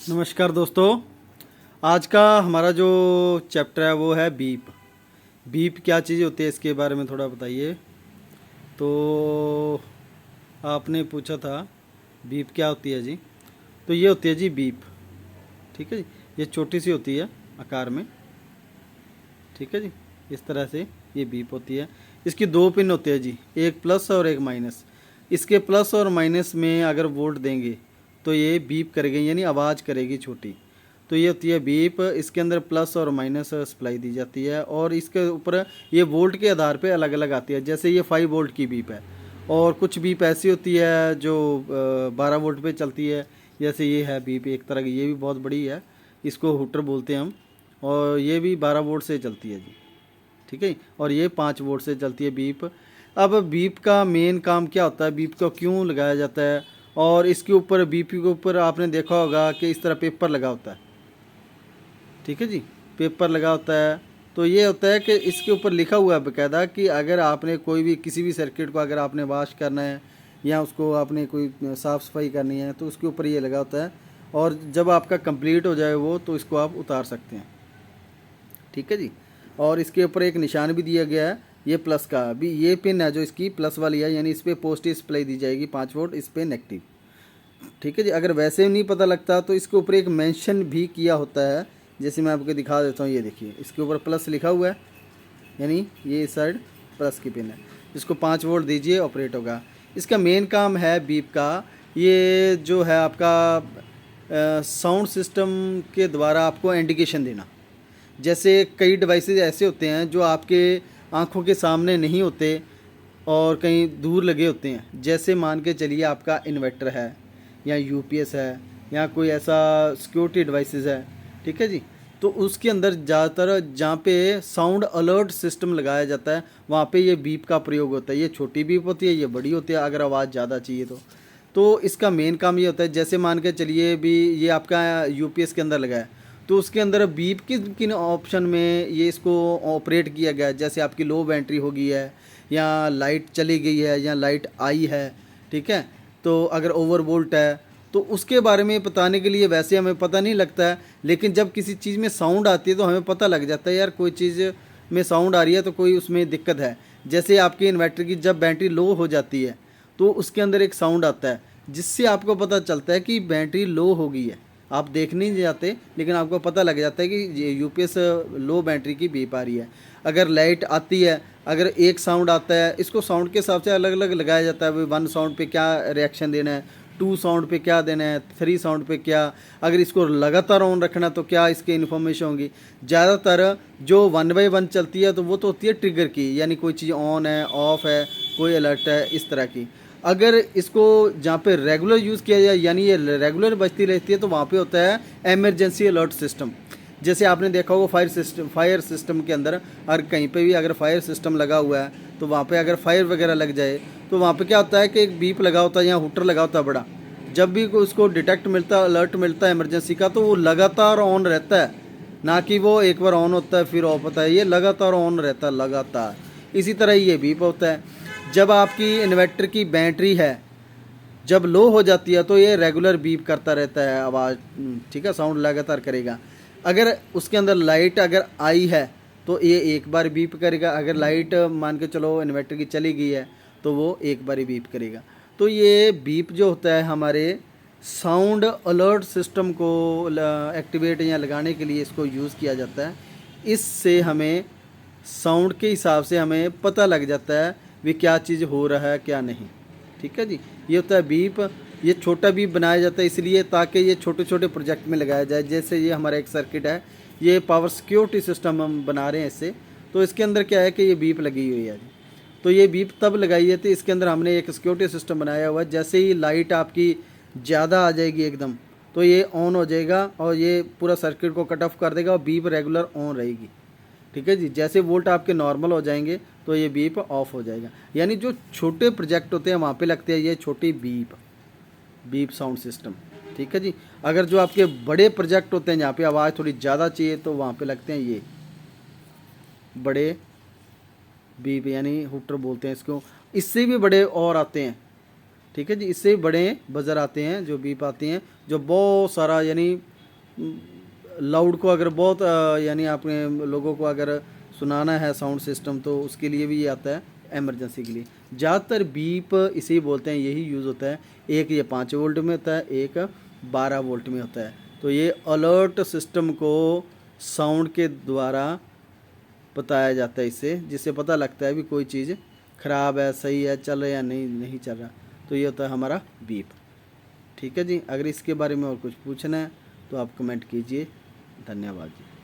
नमस्कार दोस्तों। आज का हमारा जो चैप्टर है वो है बीप। बीप क्या चीज़ होती है इसके बारे में थोड़ा बताइए। तो आपने पूछा था बीप क्या होती है जी। तो ये होती है जी बीप। ठीक है जी। ये छोटी सी होती है आकार में। ठीक है जी। इस तरह से ये बीप होती है। इसकी दो पिन होते हैं जी, एक प्लस और एक माइनस। इसके प्लस और माइनस में अगर वोल्ट देंगे तो ये बीप करेगी, यानी आवाज़ करेगी छोटी। तो ये होती है बीप। इसके अंदर प्लस और माइनस सप्लाई दी जाती है और इसके ऊपर ये वोल्ट के आधार पे अलग अलग आती है। जैसे ये 5 वोल्ट की बीप है और कुछ बीप ऐसी होती है जो 12 वोल्ट पे चलती है। जैसे ये है बीप एक तरह की, ये भी बहुत बड़ी है, इसको हुटर बोलते हैं हम। और ये भी 12 वोल्ट से चलती है जी। ठीक है। और ये 5 वोल्ट से चलती है बीप। अब बीप का मेन काम क्या होता है, बीप को क्यों लगाया जाता है, और इसके ऊपर बीप के ऊपर आपने देखा होगा कि इस तरह पेपर लगा होता है। ठीक है जी। पेपर लगा होता है। तो ये होता है कि इसके ऊपर लिखा हुआ है बाकायदा कि अगर आपने कोई भी किसी भी सर्किट को अगर आपने वॉश करना है या उसको आपने कोई साफ़ सफाई करनी है तो उसके ऊपर ये लगा होता है। और जब आपका कंप्लीट हो जाए वो तो इसको आप उतार सकते हैं। ठीक है जी। और इसके ऊपर एक निशान भी दिया गया है, ये प्लस का। अभी ये पिन है जो इसकी प्लस वाली है, यानी इस पर पॉजिटिव सप्लाई दी जाएगी 5 वोल्ट, इस पर नेगेटिव। ठीक है जी। अगर वैसे नहीं पता लगता तो इसके ऊपर एक मेंशन भी किया होता है, जैसे मैं आपको दिखा देता हूँ। ये देखिए इसके ऊपर प्लस लिखा हुआ है, यानी ये इस साइड प्लस की पिन है। इसको 5 वोल्ट दीजिए ऑपरेट होगा। इसका मेन काम है बीप का, ये जो है आपका साउंड सिस्टम के द्वारा आपको इंडिकेशन देना। जैसे कई डिवाइसेज ऐसे होते हैं जो आपके आंखों के सामने नहीं होते और कहीं दूर लगे होते हैं। जैसे मान के चलिए आपका इन्वर्टर है या यूपीएस है या कोई ऐसा सिक्योरिटी डिवाइसेस है। ठीक है जी। तो उसके अंदर ज़्यादातर जहाँ पे साउंड अलर्ट सिस्टम लगाया जाता है वहाँ पे ये बीप का प्रयोग होता है। ये छोटी बीप होती है, ये बड़ी होती है अगर आवाज़ ज़्यादा चाहिए तो इसका मेन काम ये होता है। जैसे मान के चलिए भी ये आपका यूपीएस के अंदर लगा है तो उसके अंदर बीप किन किन ऑप्शन में ये इसको ऑपरेट किया गया है। जैसे आपकी लो बैटरी हो गई है या लाइट चली गई है या लाइट आई है। ठीक है। तो अगर ओवर वोल्ट है तो उसके बारे में बताने के लिए वैसे हमें पता नहीं लगता है, लेकिन जब किसी चीज़ में साउंड आती है तो हमें पता लग जाता है यार कोई चीज़ में साउंड आ रही है तो कोई उसमें दिक्कत है। जैसे आपकी इन्वर्टर की जब बैटरी लो हो जाती है तो उसके अंदर एक साउंड आता है जिससे आपको पता चलता है कि बैटरी लो हो गई है। आप देख नहीं जाते लेकिन आपको पता लग जाता है कि यूपीएस लो बैटरी की बीप आ रही है। अगर लाइट आती है, अगर एक साउंड आता है, इसको साउंड के हिसाब से अलग अलग लगाया जाता है। भाई 1 साउंड पे क्या रिएक्शन देना है, 2 साउंड पे क्या देना है, 3 साउंड पे क्या, अगर इसको लगातार ऑन रखना तो क्या इसकी इन्फॉर्मेशन होगी। ज़्यादातर जो 1 बाई 1 चलती है तो वो तो होती है ट्रिगर की, यानी कोई चीज़ ऑन है ऑफ है कोई अलर्ट है इस तरह की। अगर इसको जहाँ पे रेगुलर यूज़ किया जाए यानी ये रेगुलर बजती रहती है तो वहाँ पे होता है एमरजेंसी अलर्ट सिस्टम। जैसे आपने देखा होगा फायर सिस्टम के अंदर अगर कहीं पे भी अगर फायर सिस्टम लगा हुआ है तो वहाँ पे अगर फायर वगैरह लग जाए तो वहाँ पे क्या होता है कि एक बीप लगा होता है या हुटर लगा होता है बड़ा। जब भी उसको डिटेक्ट मिलता है, अलर्ट मिलता है इमरजेंसी का, तो वो लगातार ऑन रहता है, ना कि वो एक बार ऑन होता है फिर ऑफ होता है। ये लगातार ऑन रहता है लगातार। इसी तरह ये बीप होता है। जब आपकी इन्वर्टर की बैटरी है जब लो हो जाती है तो ये रेगुलर बीप करता रहता है आवाज़। ठीक है, साउंड लगातार करेगा। अगर उसके अंदर लाइट अगर आई है तो ये एक बार बीप करेगा। अगर लाइट मान के चलो इन्वर्टर की चली गई है तो वो एक बार ही बीप करेगा। तो ये बीप जो होता है हमारे साउंड अलर्ट सिस्टम को एक्टिवेट या लगाने के लिए इसको यूज़ किया जाता है। इससे हमें साउंड के हिसाब से हमें पता लग जाता है भी क्या चीज़ हो रहा है क्या नहीं। ठीक है जी। ये होता है बीप। ये छोटा बीप बनाया जाता है इसलिए ताकि ये छोटे छोटे प्रोजेक्ट में लगाया जाए। जैसे ये हमारा एक सर्किट है, ये पावर सिक्योरिटी सिस्टम हम बना रहे हैं इससे। तो इसके अंदर क्या है कि ये बीप लगी हुई है। तो ये बीप तब लगाई है तो इसके अंदर हमने एक सिक्योरिटी सिस्टम बनाया हुआ है। जैसे ही लाइट आपकी ज़्यादा आ जाएगी एकदम तो ये ऑन हो जाएगा और ये पूरा सर्किट को कट ऑफ कर देगा और बीप रेगुलर ऑन रहेगी। ठीक है जी। जैसे वोल्ट आपके नॉर्मल हो जाएंगे तो ये बीप ऑफ हो जाएगा। यानी जो छोटे प्रोजेक्ट होते हैं वहाँ पे लगते हैं ये छोटी बीप साउंड सिस्टम। ठीक है जी। अगर जो आपके बड़े प्रोजेक्ट होते हैं जहाँ पे आवाज़ थोड़ी ज़्यादा चाहिए तो वहाँ पे लगते हैं ये बड़े बीप, यानी हुटर बोलते हैं इसको। इससे भी बड़े और आते हैं। ठीक है जी। इससे भी बड़े बजर आते हैं जो बीप आते हैं जो बहुत सारा यानी लाउड को अगर बहुत यानी आपने लोगों को अगर सुनाना है साउंड सिस्टम, तो उसके लिए भी ये आता है इमरजेंसी के लिए। ज़्यादातर बीप इसे ही बोलते हैं, यही यूज़ होता है। एक ये 5 वोल्ट में होता है, एक 12 वोल्ट में होता है। तो ये अलर्ट सिस्टम को साउंड के द्वारा बताया जाता है इससे, जिससे पता लगता है भी कोई चीज़ ख़राब है, सही है, चल रहा है या नहीं चल रहा। तो ये होता है हमारा बीप। ठीक है जी। अगर इसके बारे में और कुछ पूछना है तो आप कमेंट कीजिए। धन्यवाद जी।